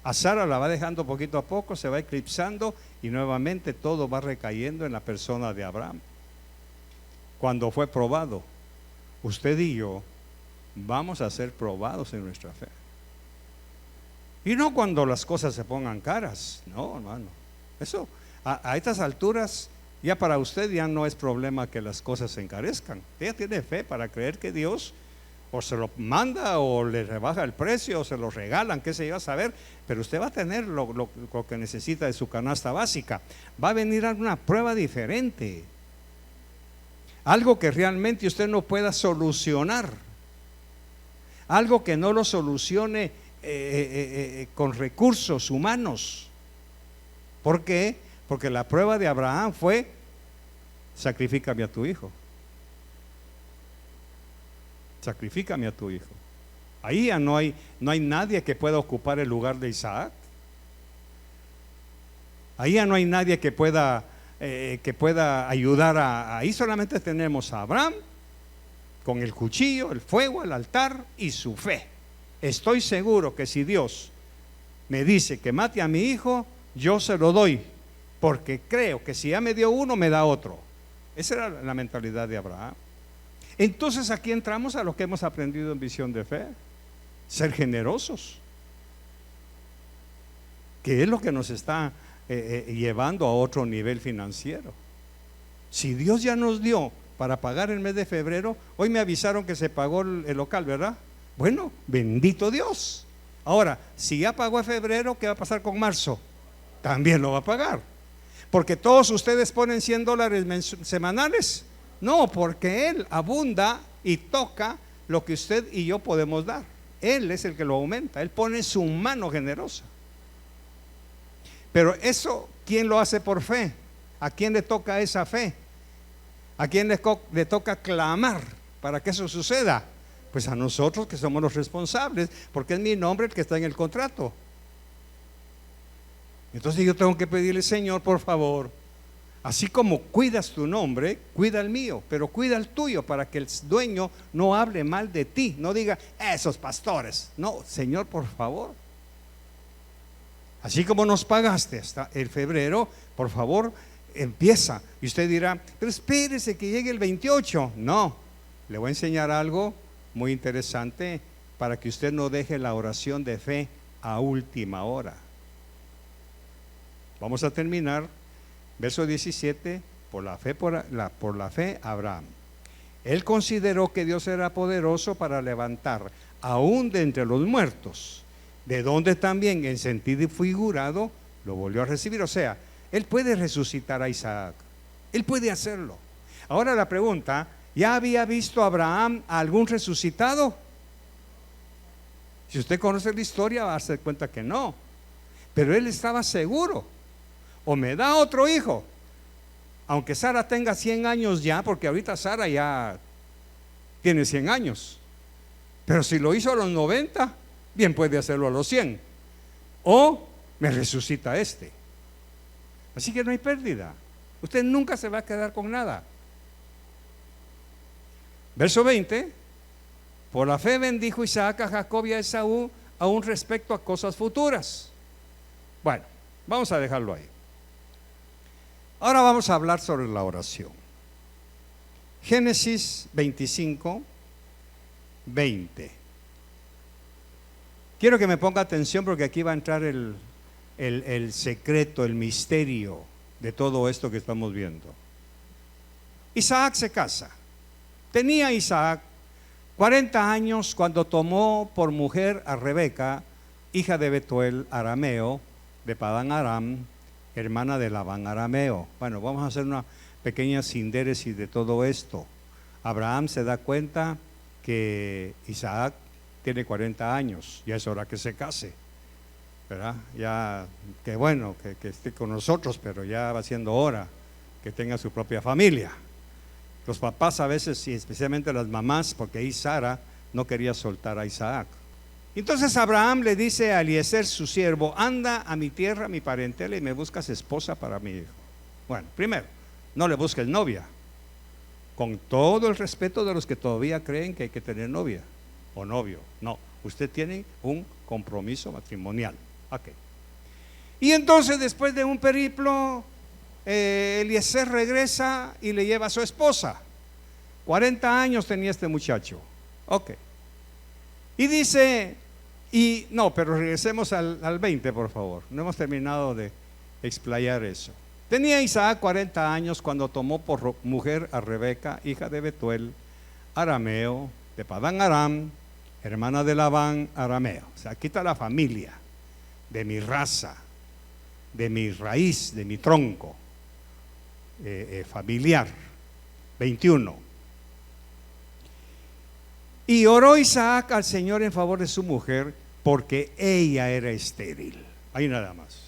A Sara la va dejando poquito a poco, se va eclipsando y nuevamente todo va recayendo en la persona de Abraham. Cuando fue probado, usted y yo vamos a ser probados en nuestra fe. Y no cuando las cosas se pongan caras, no, hermano. Eso a estas alturas ya para usted ya no es problema que las cosas se encarezcan. Ella tiene fe para creer que Dios o se lo manda o le rebaja el precio o se lo regalan, qué se iba a saber, pero usted va a tener lo que necesita de su canasta básica. Va a venir alguna prueba diferente, algo que realmente usted no pueda solucionar, algo que no lo solucione con recursos humanos. ¿Por qué? Porque la prueba de Abraham fue: sacrifícame a tu hijo. Sacrifícame a tu hijo. Ahí ya no hay nadie que pueda ocupar el lugar de Isaac. Ahí ya no hay nadie que pueda ayudar ahí solamente tenemos a Abraham con el cuchillo, el fuego, el altar y su fe. Estoy seguro que si Dios me dice que mate a mi hijo, yo se lo doy, porque creo que si ya me dio uno, me da otro. Esa era la mentalidad de Abraham. Entonces aquí entramos a lo que hemos aprendido en Visión de Fe: ser generosos, que es lo que nos está llevando a otro nivel financiero. Si Dios ya nos dio para pagar el mes de febrero, hoy me avisaron que se pagó el local, ¿verdad? Bueno, bendito Dios. Ahora, si ya pagó en febrero, ¿qué va a pasar con marzo? También lo va a pagar, porque todos ustedes ponen $100 semanales. No, porque Él abunda y toca lo que usted y yo podemos dar. Él es el que lo aumenta, Él pone su mano generosa. Pero eso, ¿quién lo hace por fe? ¿A quién le toca esa fe? ¿A quién le toca clamar para que eso suceda? Pues a nosotros, que somos los responsables, porque es mi nombre el que está en el contrato. Entonces yo tengo que pedirle: Señor, por favor, así como cuidas tu nombre, cuida el mío, pero cuida el tuyo, para que el dueño no hable mal de ti, no diga esos pastores. No, Señor, por favor, así como nos pagaste hasta el febrero, por favor, empieza. Y usted dirá: pero espérese que llegue el 28. No, le voy a enseñar algo muy interesante para que usted no deje la oración de fe a última hora. Vamos a terminar. Verso 17, por la fe Abraham. Él consideró que Dios era poderoso para levantar aún de entre los muertos, de donde también en sentido figurado lo volvió a recibir. O sea, Él puede resucitar a Isaac, Él puede hacerlo. Ahora la pregunta: ¿ya había visto Abraham a algún resucitado? Si usted conoce la historia, va a darse cuenta que no. Pero él estaba seguro: o me da otro hijo, aunque Sara tenga 100 años ya, porque ahorita Sara ya tiene 100 años, pero si lo hizo a los 90, bien puede hacerlo a los 100, o me resucita este. Así que no hay pérdida, usted nunca se va a quedar con nada. Verso 20: por la fe bendijo Isaac a Jacob y a Esaú, aún respecto a cosas futuras. Bueno, vamos a dejarlo ahí. Ahora vamos a hablar sobre la oración. Génesis 25, 20. Quiero que me ponga atención, porque aquí va a entrar el secreto, el misterio de todo esto que estamos viendo. Isaac se casa. Tenía Isaac 40 años cuando tomó por mujer a Rebeca, hija de Betuel arameo, de Padán Aram, hermana de Labán arameo. Bueno, vamos a hacer una pequeña sindéresis de todo esto. Abraham se da cuenta que Isaac tiene 40 años, ya es hora que se case, ¿verdad? Ya, que bueno, que esté con nosotros, pero ya va siendo hora que tenga su propia familia. Los papás a veces, y especialmente las mamás, porque ahí Sara no quería soltar a Isaac. Entonces Abraham le dice a Eliezer, su siervo: anda a mi tierra, a mi parentela, y me buscas esposa para mi hijo. Bueno, primero, no le busques novia, con todo el respeto de los que todavía creen que hay que tener novia o novio. No, usted tiene un compromiso matrimonial. Ok. Y entonces, después de un periplo, Eliezer regresa y le lleva a su esposa. 40 años tenía este muchacho. Ok. Y dice, pero regresemos al 20, por favor. No hemos terminado de explayar eso. Tenía Isaac 40 años cuando tomó por mujer a Rebeca, hija de Betuel, arameo, de Padán Aram, hermana de Labán, arameo. O sea, aquí está la familia de mi raza, de mi raíz, de mi tronco familiar. 21. Y oró Isaac al Señor en favor de su mujer, porque ella era estéril. Ahí nada más.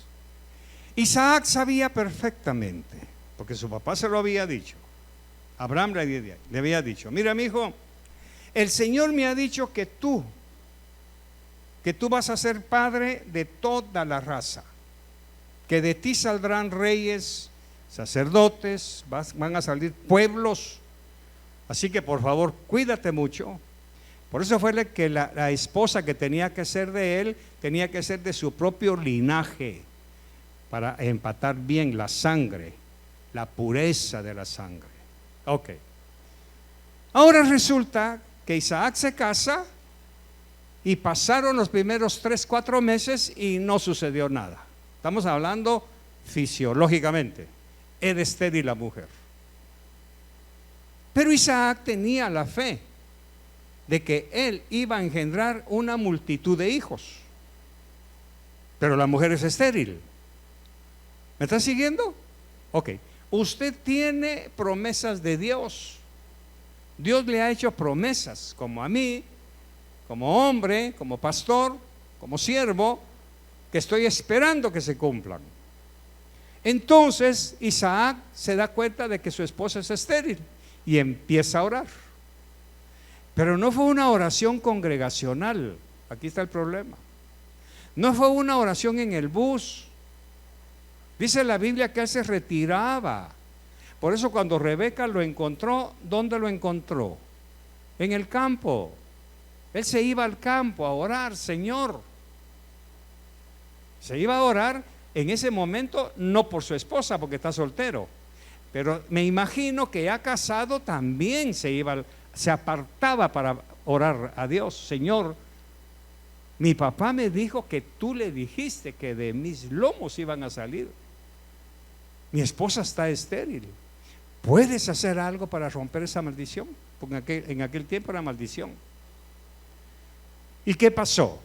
Isaac sabía perfectamente, porque su papá se lo había dicho. Abraham le había dicho: mira, mi hijo, el Señor me ha dicho que tú vas a ser padre de toda la raza, que de ti saldrán reyes, sacerdotes, van a salir pueblos. Así que por favor, cuídate mucho. Por eso fue que la esposa que tenía que ser de él, tenía que ser de su propio linaje, para empatar bien la sangre, la pureza de la sangre. Ok. Ahora resulta que Isaac se casa y pasaron los primeros 3-4 meses y no sucedió nada. Estamos hablando fisiológicamente. Era estéril la mujer. Pero Isaac tenía la fe de que él iba a engendrar una multitud de hijos. Pero la mujer es estéril. ¿Me está siguiendo? Ok. Usted tiene promesas de Dios. Dios le ha hecho promesas, como a mí, como hombre, como pastor, como siervo, que estoy esperando que se cumplan. Entonces Isaac se da cuenta de que su esposa es estéril y empieza a orar. Pero no fue una oración congregacional. Aquí está el problema. No fue una oración en el bus. Dice la Biblia que él se retiraba. Por eso cuando Rebeca lo encontró, ¿dónde lo encontró? En el campo. Él se iba al campo a orar, Señor. Se iba a orar en ese momento, no por su esposa, porque está soltero. Pero me imagino que ya casado también se apartaba para orar a Dios. Señor, mi papá me dijo que tú le dijiste que de mis lomos iban a salir. Mi esposa está estéril. ¿Puedes hacer algo para romper esa maldición? Porque en aquel tiempo era maldición. ¿Y qué pasó?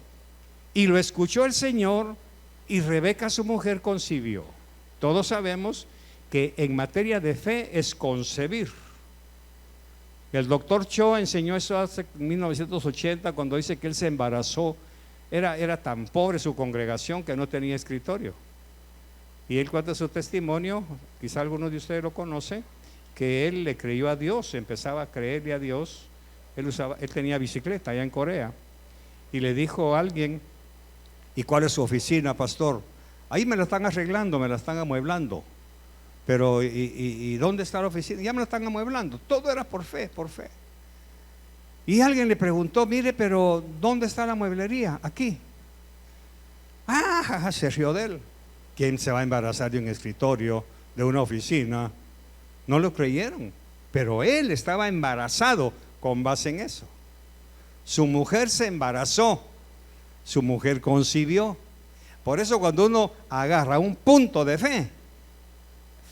Y lo escuchó el Señor, y Rebeca, su mujer, concibió. Todos sabemos que en materia de fe es concebir. El doctor Cho enseñó eso hace 1980, cuando dice que él se embarazó. Era tan pobre su congregación que no tenía escritorio. Y él cuenta su testimonio, quizá algunos de ustedes lo conocen, que él le creyó a Dios, empezaba a creerle a Dios. Él tenía bicicleta allá en Corea, y le dijo a alguien: ¿y cuál es su oficina, pastor? Ahí me la están arreglando, me la están amueblando. Pero ¿y dónde está la oficina? Ya me la están amueblando. Todo era por fe, por fe. Y alguien le preguntó: mire, pero ¿dónde está la mueblería? Aquí. Se rió de él. ¿Quién se va a embarazar de un escritorio, de una oficina? No lo creyeron, pero él estaba embarazado con base en eso. Su mujer se embarazó, su mujer concibió. Por eso cuando uno agarra un punto de fe,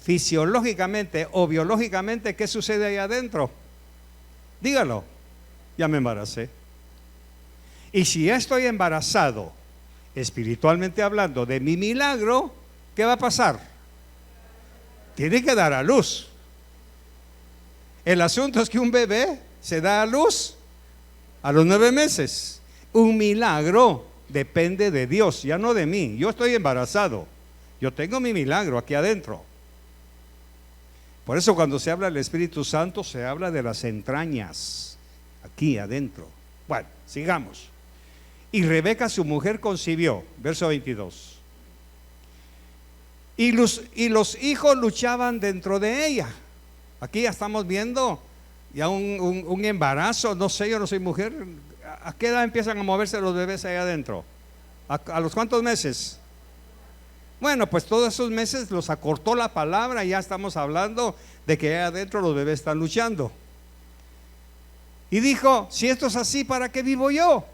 fisiológicamente o biológicamente, ¿qué sucede ahí adentro? Dígalo: ya me embaracé. Y si ya estoy embarazado, espiritualmente hablando, de mi milagro, ¿qué va a pasar? Tiene que dar a luz. El asunto es que un bebé se da a luz a los 9 meses. Un milagro depende de Dios, ya no de mí. Yo estoy embarazado, yo tengo mi milagro aquí adentro. Por eso cuando se habla del Espíritu Santo, se habla de las entrañas aquí adentro. Bueno, sigamos. Y Rebeca, su mujer, concibió. Verso 22. Y los hijos luchaban dentro de ella. Aquí ya estamos viendo ya un embarazo. No sé, yo no soy mujer. ¿A qué edad empiezan a moverse los bebés allá adentro? ¿A los cuántos meses? Bueno, pues todos esos meses los acortó la palabra y ya estamos hablando de que allá adentro los bebés están luchando. Y dijo, si esto es así, ¿para qué vivo yo?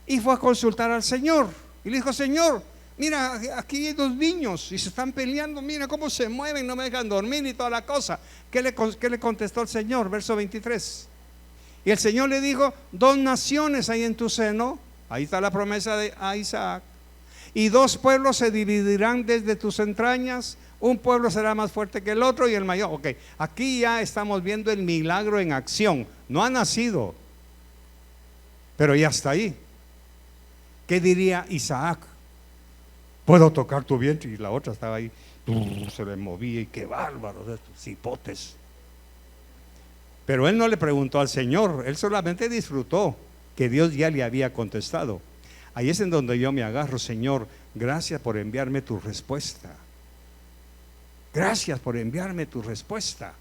Y fue a consultar al Señor. Y le dijo, Señor, mira, aquí hay dos niños y se están peleando, mira cómo se mueven, no me dejan dormir y toda la cosa. ¿Qué le contestó el Señor? Verso 23. Y el Señor le dijo, 2 naciones hay en tu seno. Ahí está la promesa a Isaac. Y 2 pueblos se dividirán desde tus entrañas. Un pueblo será más fuerte que el otro y el mayor. Ok, aquí ya estamos viendo el milagro en acción. No ha nacido, pero ya está ahí. ¿Qué diría Isaac? Puedo tocar tu vientre. Y la otra estaba ahí, se le movía. Y qué bárbaros estos hipotes. Pero él no le preguntó al Señor, él solamente disfrutó que Dios ya le había contestado. Ahí es en donde yo me agarro. Señor, gracias por enviarme tu respuesta. Gracias por enviarme tu respuesta.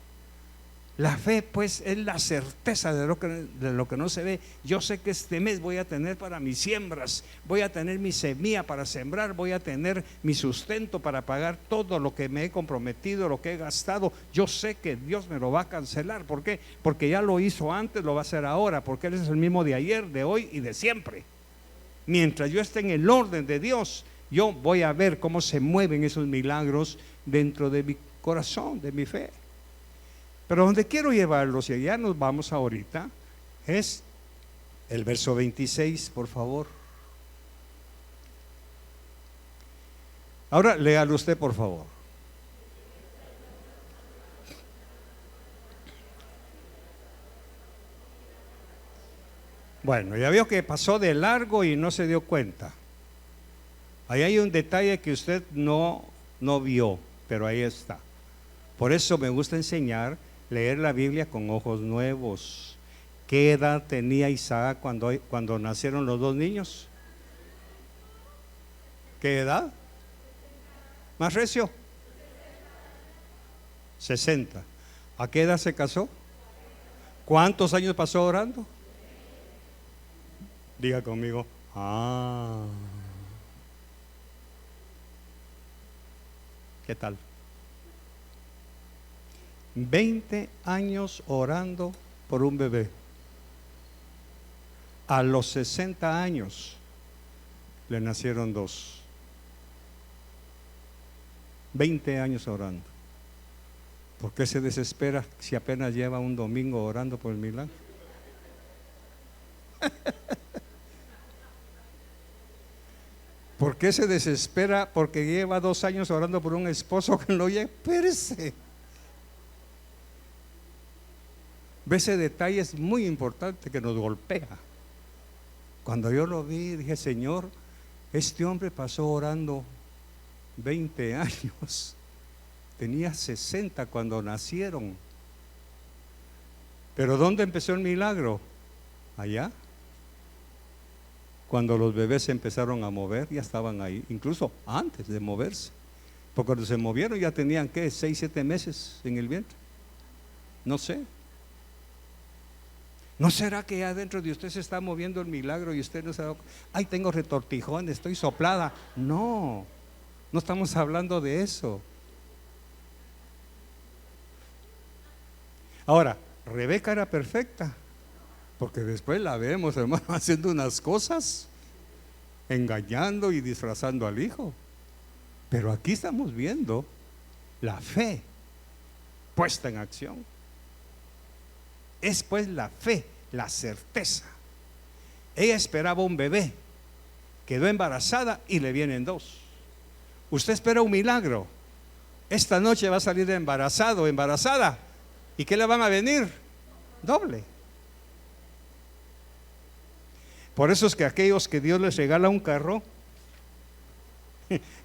La fe, pues, es la certeza de lo que no se ve. Yo sé que este mes voy a tener para mis siembras, voy a tener mi semilla para sembrar, voy a tener mi sustento para pagar todo lo que me he comprometido, lo que he gastado. Yo sé que Dios me lo va a cancelar. ¿Por qué? Porque ya lo hizo antes, lo va a hacer ahora, porque Él es el mismo de ayer, de hoy y de siempre. Mientras yo esté en el orden de Dios, yo voy a ver cómo se mueven esos milagros dentro de mi corazón, de mi fe. Pero donde quiero llevarlos, y allá nos vamos ahorita, es el verso 26, por favor. Ahora léalo usted, por favor. Bueno, ya vio que pasó de largo y no se dio cuenta. Ahí hay un detalle que usted no vio, pero ahí está. Por eso me gusta enseñar, leer la Biblia con ojos nuevos. ¿Qué edad tenía Isaac cuando nacieron los 2 niños? ¿Qué edad? ¿Más recio? 60. ¿A qué edad se casó? ¿Cuántos años pasó orando? Diga conmigo, ¿qué tal? 20 años orando por un bebé. A los 60 años le nacieron 2. 20 años orando. ¿Por qué se desespera si apenas lleva un domingo orando por el milagro? ¿Por qué se desespera porque lleva 2 años orando por un esposo que no llega? Espérese. Ve, ese detalle es muy importante que nos golpea. Cuando yo lo vi, dije, Señor, este hombre pasó orando 20 años. Tenía 60 cuando nacieron. Pero ¿dónde empezó el milagro? Allá. Cuando los bebés se empezaron a mover, ya estaban ahí, incluso antes de moverse. Porque cuando se movieron ya tenían, ¿qué? 6, 7 meses en el vientre. No sé. ¿No será que ya dentro de usted se está moviendo el milagro y usted no se ha dado? Ay, tengo retortijones, estoy soplada. No estamos hablando de eso. Ahora, Rebeca era perfecta, porque después la vemos, hermano, haciendo unas cosas, engañando y disfrazando al hijo. Pero aquí estamos viendo la fe puesta en acción. Es pues la fe, la certeza. Ella esperaba un bebé, quedó embarazada y le vienen 2. Usted espera un milagro. Esta noche va a salir embarazado o embarazada. ¿Y qué le van a venir? Doble. Por eso es que aquellos que Dios les regala un carro,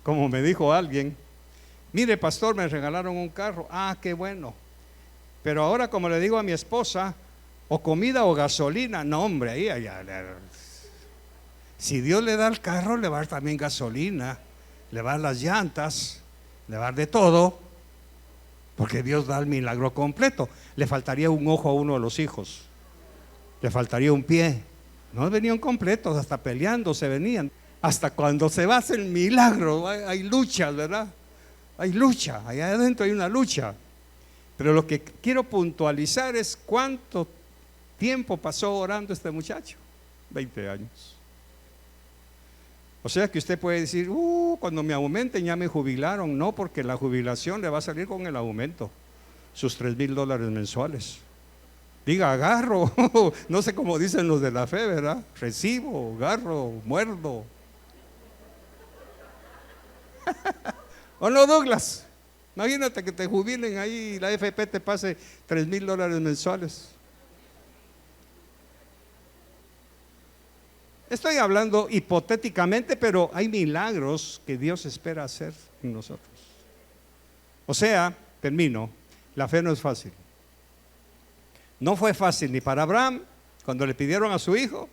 como me dijo alguien, mire pastor, me regalaron un carro. Ah, qué bueno. Pero ahora, como le digo a mi esposa, o comida o gasolina. No, hombre, ahí. Si Dios le da el carro, le va a dar también gasolina, le va a dar las llantas, le va a dar de todo, porque Dios da el milagro completo. Le faltaría un ojo a uno de los hijos, le faltaría un pie. No venían completos, hasta peleando se venían. Hasta cuando se va a hacer el milagro, hay luchas, ¿verdad? Hay lucha, allá adentro hay una lucha. Pero lo que quiero puntualizar es cuánto tiempo pasó orando este muchacho. 20 años. O sea que usted puede decir, cuando me aumenten ya me jubilaron. No, porque la jubilación le va a salir con el aumento, sus $3,000 mensuales. Diga, agarro, no sé cómo dicen los de la fe, ¿verdad? Recibo, agarro, muerdo. ¿O no, Douglas? Imagínate que te jubilen ahí y la AFP te pase $3,000 mensuales. Estoy hablando hipotéticamente, pero hay milagros que Dios espera hacer en nosotros. O sea, termino, la fe no es fácil. No fue fácil ni para Abraham cuando le pidieron a su hijo,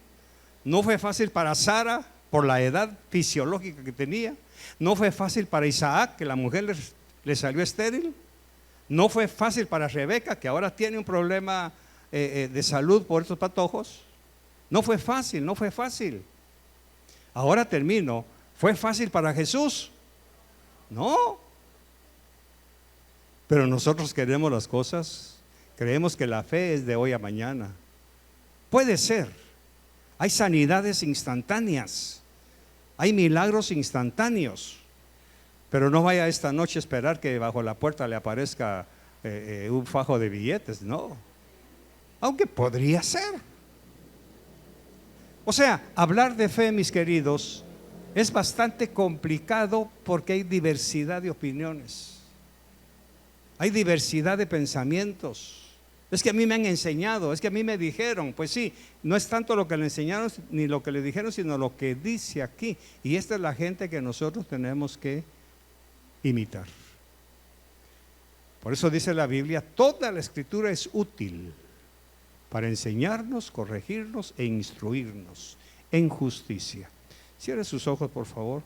no fue fácil para Sara por la edad fisiológica que tenía, no fue fácil para Isaac, que la mujer le salió estéril, no fue fácil para Rebeca, que ahora tiene un problema de salud por estos patojos. No fue fácil, no fue fácil. Ahora termino, ¿fue fácil para Jesús? No. Pero nosotros queremos las cosas, creemos que la fe es de hoy a mañana. Puede ser, hay sanidades instantáneas, hay milagros instantáneos, pero no vaya esta noche a esperar que bajo la puerta le aparezca un fajo de billetes, no. Aunque podría ser. O sea, hablar de fe, mis queridos, es bastante complicado porque hay diversidad de opiniones, hay diversidad de pensamientos. Es que a mí me han enseñado, es que a mí me dijeron. Pues sí, no es tanto lo que le enseñaron ni lo que le dijeron, sino lo que dice aquí. Y esta es la gente que nosotros tenemos que imitar. Por eso dice la Biblia, toda la escritura es útil para enseñarnos, corregirnos e instruirnos en justicia. Cierre sus ojos, por favor.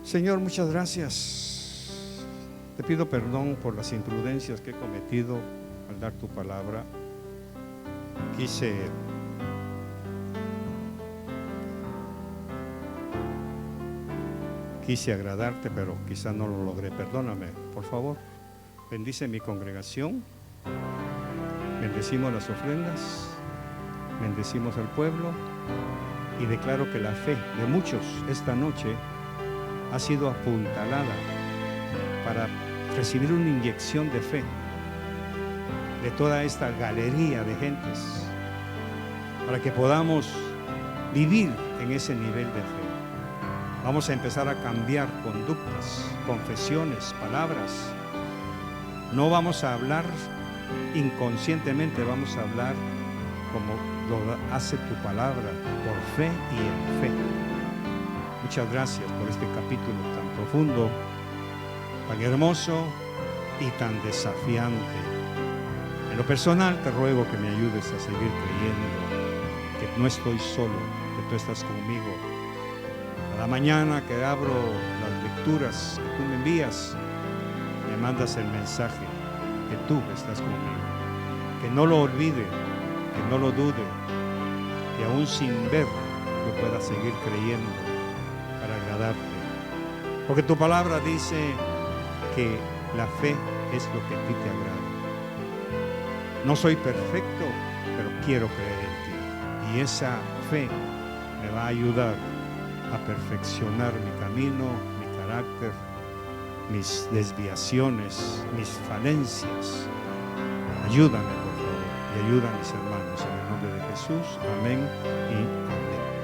Señor, muchas gracias. Te pido perdón por las imprudencias que he cometido al dar tu palabra. Quise agradarte, pero quizá no lo logré. Perdóname, por favor. Bendice mi congregación. Bendecimos las ofrendas, bendecimos al pueblo y declaro que la fe de muchos esta noche ha sido apuntalada para recibir una inyección de fe de toda esta galería de gentes, para que podamos vivir en ese nivel de fe. Vamos a empezar a cambiar conductas, confesiones, palabras. No vamos a hablar inconscientemente, vamos a hablar como lo hace tu palabra, por fe y en fe. Muchas gracias por este capítulo tan profundo, tan hermoso y tan desafiante. En lo personal te ruego que me ayudes a seguir creyendo que no estoy solo, que tú estás conmigo. Cada mañana que abro las lecturas que tú me envías, me mandas el mensaje que tú estás conmigo, que no lo olvide, que no lo dude, que aún sin ver yo pueda seguir creyendo para agradarte, porque tu palabra dice que la fe es lo que a ti te agrada. No soy perfecto, pero quiero creer en ti, y esa fe me va a ayudar a perfeccionar mi camino, mi carácter, mis desviaciones, mis falencias. Ayúdame, por favor, y ayuda a mis hermanos en el nombre de Jesús. Amén y amén.